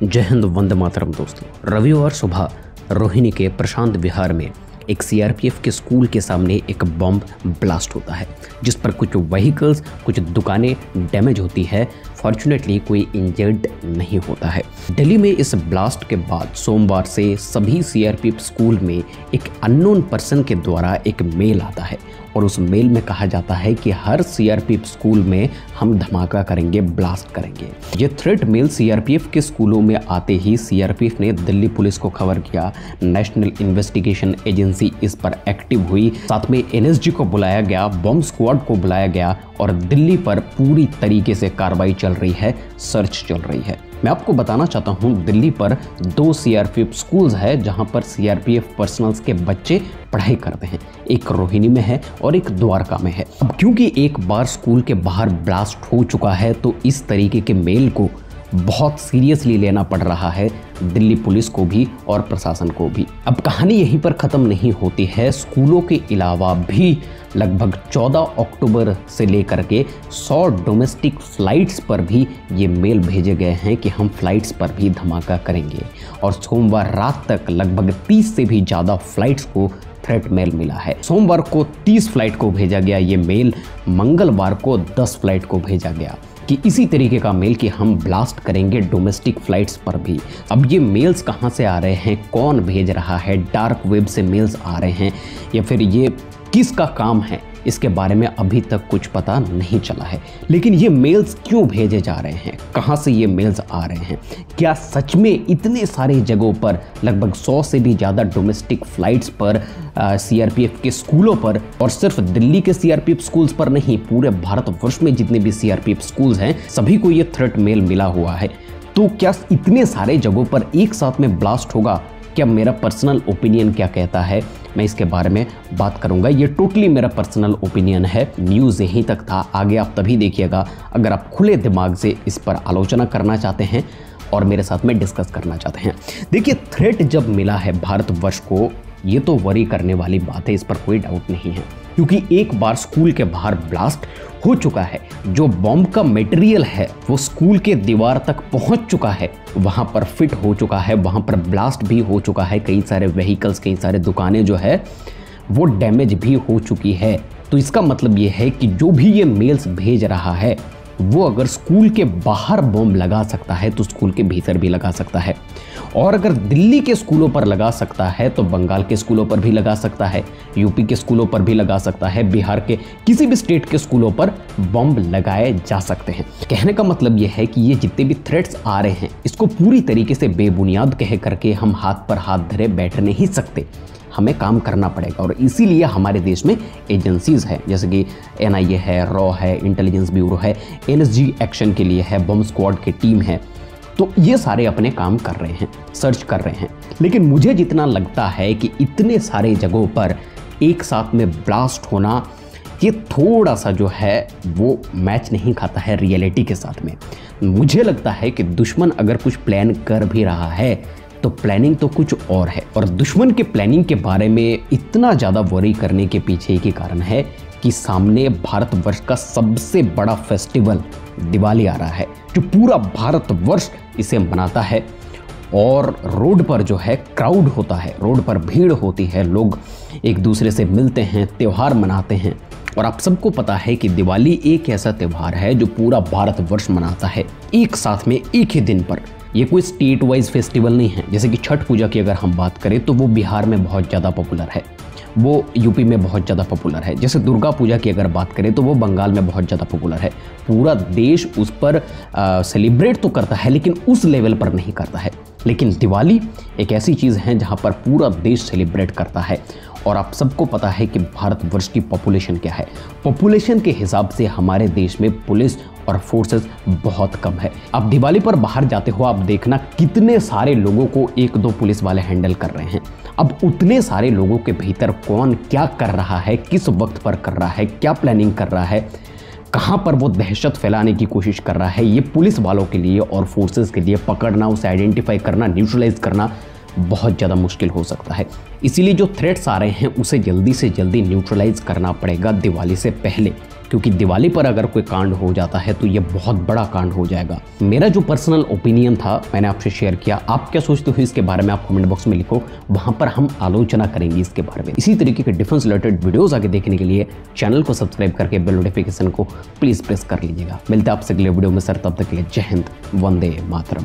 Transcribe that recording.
जय हिंद, वंदे मातरम। दोस्तों, रविवार सुबह रोहिणी के प्रशांत विहार में एक सीआरपीएफ के स्कूल के सामने एक बॉम्ब ब्लास्ट होता है, जिस पर कुछ व्हीकल्स, कुछ दुकानें डैमेज होती है। फॉर्चुनेटली कोई इंजर्ड नहीं होता है। दिल्ली में इस ब्लास्ट के बाद सोमवार से सभी सीआरपीएफ स्कूल में एक अननोन पर्सन के द्वारा एक मेल आता है और उस मेल में कहा जाता है कि हर सीआरपीएफ स्कूल में हम धमाका करेंगे, ब्लास्ट करेंगे। ये थ्रेट मेल सीआरपीएफ के स्कूलों में आते ही सीआरपीएफ ने दिल्ली पुलिस को खबर किया। नेशनल इन्वेस्टिगेशन एजेंसी इस पर एक्टिव हुई, साथ में एनएसजी को बुलाया गया, बॉम्ब स्क्वाड को बुलाया गया और दिल्ली पर पूरी तरीके से कार्रवाई चल रही है, सर्च चल रही है। मैं आपको बताना चाहता हूं, दिल्ली पर 2 सीआरपीएफ स्कूल्स है जहां पर सीआरपीएफ पर्सनल्स के बच्चे पढ़ाई करते हैं। एक रोहिणी में है और एक द्वारका में है। अब क्योंकि एक बार स्कूल के बाहर ब्लास्ट हो चुका है तो इस तरीके के मेल को बहुत सीरियसली लेना पड़ रहा है दिल्ली पुलिस को भी और प्रशासन को भी। अब कहानी यहीं पर ख़त्म नहीं होती है। स्कूलों के अलावा भी लगभग 14 अक्टूबर से लेकर के 100 डोमेस्टिक फ़्लाइट्स पर भी ये मेल भेजे गए हैं कि हम फ़्लाइट्स पर भी धमाका करेंगे। और सोमवार रात तक लगभग 30 से भी ज़्यादा फ़्लाइट्स को थ्रेट मेल मिला है। सोमवार को 30 फ्लाइट को भेजा गया ये मेल, मंगलवार को 10 फ्लाइट को भेजा गया कि इसी तरीके का मेल कि हम ब्लास्ट करेंगे डोमेस्टिक फ्लाइट्स पर भी। अब ये मेल्स कहाँ से आ रहे हैं, कौन भेज रहा है, डार्क वेब से मेल्स आ रहे हैं या फिर ये किसका काम है, इसके बारे में अभी तक कुछ पता नहीं चला है। लेकिन ये मेल्स क्यों भेजे जा रहे हैं, कहाँ से ये मेल्स आ रहे हैं, क्या सच में इतने सारे जगहों पर लगभग 100 से भी ज़्यादा डोमेस्टिक फ़्लाइट्स पर सीआरपीएफ के स्कूलों पर, और सिर्फ दिल्ली के सीआरपीएफ स्कूल्स पर नहीं, पूरे भारतवर्ष में जितने भी सीआरपीएफ स्कूल्स हैं सभी को ये थ्रेट मेल मिला हुआ है। तो क्या इतने सारे जगहों पर एक साथ में ब्लास्ट होगा? क्या मेरा पर्सनल ओपिनियन क्या कहता है, मैं इसके बारे में बात करूंगा। ये टोटली मेरा पर्सनल ओपिनियन है। न्यूज़ यहीं तक था, आगे आप तभी देखिएगा अगर आप खुले दिमाग से इस पर आलोचना करना चाहते हैं और मेरे साथ में डिस्कस करना चाहते हैं। देखिए, थ्रेट जब मिला है भारतवर्ष को, ये तो वरी करने वाली बात है, इस पर कोई डाउट नहीं है, क्योंकि एक बार स्कूल के बाहर ब्लास्ट हो चुका है। जो बॉम्ब का मटेरियल है वो स्कूल के दीवार तक पहुंच चुका है, वहां पर फिट हो चुका है, वहां पर ब्लास्ट भी हो चुका है। कई सारे व्हीकल्स, कई सारे दुकानें जो है वो डैमेज भी हो चुकी है। तो इसका मतलब ये है कि जो भी ये मेल्स भेज रहा है वो अगर स्कूल के बाहर बॉम्ब लगा सकता है तो स्कूल के भीतर भी लगा सकता है, और अगर दिल्ली के स्कूलों पर लगा सकता है तो बंगाल के स्कूलों पर भी लगा सकता है, यूपी के स्कूलों पर भी लगा सकता है, बिहार के किसी भी स्टेट के स्कूलों पर बॉम्ब लगाए जा सकते हैं। कहने का मतलब यह है कि ये जितने भी थ्रेट्स आ रहे हैं इसको पूरी तरीके से बेबुनियाद कह करके हम हाथ पर हाथ धरे बैठ नहीं सकते, हमें काम करना पड़ेगा। और इसीलिए हमारे देश में एजेंसीज है, जैसे कि एनआईए है, रॉ है, इंटेलिजेंस ब्यूरो है, एनएसजी एक्शन के लिए है, बम स्क्वाड की टीम है। तो ये सारे अपने काम कर रहे हैं, सर्च कर रहे हैं। लेकिन मुझे जितना लगता है कि इतने सारे जगहों पर एक साथ में ब्लास्ट होना, ये थोड़ा सा जो है वो मैच नहीं खाता है रियलिटी के साथ में। मुझे लगता है कि दुश्मन अगर कुछ प्लान कर भी रहा है तो प्लानिंग तो कुछ और है, और दुश्मन के प्लानिंग के बारे में इतना ज़्यादा वरी करने के पीछे एक ही कारण है कि सामने भारतवर्ष का सबसे बड़ा फेस्टिवल दिवाली आ रहा है, जो पूरा भारतवर्ष इसे मनाता है। और रोड पर जो है क्राउड होता है, रोड पर भीड़ होती है, लोग एक दूसरे से मिलते हैं, त्यौहार मनाते हैं। और आप सबको पता है कि दिवाली एक ऐसा त्यौहार है जो पूरा भारतवर्ष मनाता है एक साथ में, एक ही दिन पर। ये कोई स्टेट वाइज फेस्टिवल नहीं है। जैसे कि छठ पूजा की अगर हम बात करें तो वो बिहार में बहुत ज़्यादा पॉपुलर है, वो यूपी में बहुत ज़्यादा पॉपुलर है। जैसे दुर्गा पूजा की अगर बात करें तो वो बंगाल में बहुत ज़्यादा पॉपुलर है। पूरा देश उस पर सेलिब्रेट तो करता है लेकिन उस लेवल पर नहीं करता है। लेकिन दिवाली एक ऐसी चीज़ है जहाँ पर पूरा देश सेलिब्रेट करता है। और आप सबको पता है कि भारतवर्ष की पॉपुलेशन क्या है। पॉपुलेशन के हिसाब से हमारे देश में पुलिस और फोर्सेस बहुत कम है। आप दिवाली पर बाहर जाते हो, आप देखना कितने सारे लोगों को 1-2 पुलिस वाले हैंडल कर रहे हैं। अब उतने सारे लोगों के भीतर कौन क्या कर रहा है, किस वक्त पर कर रहा है, क्या प्लानिंग कर रहा है, कहाँ पर वो दहशत फैलाने की कोशिश कर रहा है, ये पुलिस वालों के लिए और फोर्सेस के लिए पकड़ना, उसे आइडेंटिफाई करना, न्यूट्रलाइज करना बहुत ज़्यादा मुश्किल हो सकता है। इसीलिए जो थ्रेट्स आ रहे हैं उसे जल्दी से जल्दी न्यूट्रलाइज करना पड़ेगा दिवाली से पहले, क्योंकि दिवाली पर अगर कोई कांड हो जाता है तो ये बहुत बड़ा कांड हो जाएगा। मेरा जो पर्सनल ओपिनियन था मैंने आपसे शेयर किया। आप क्या सोचते हो इसके बारे में आप कमेंट बॉक्स में लिखो, वहां पर हम आलोचना करेंगे इसके बारे में। इसी तरीके के डिफेंस रिलेटेड वीडियोस आगे देखने के लिए चैनल को सब्सक्राइब करके बेल नोटिफिकेशन को प्लीज प्रेस कर लीजिएगा। मिलते हैं आपसे अगले वीडियो में सर, तब तक के लिए जय हिंद, वंदे मातरम।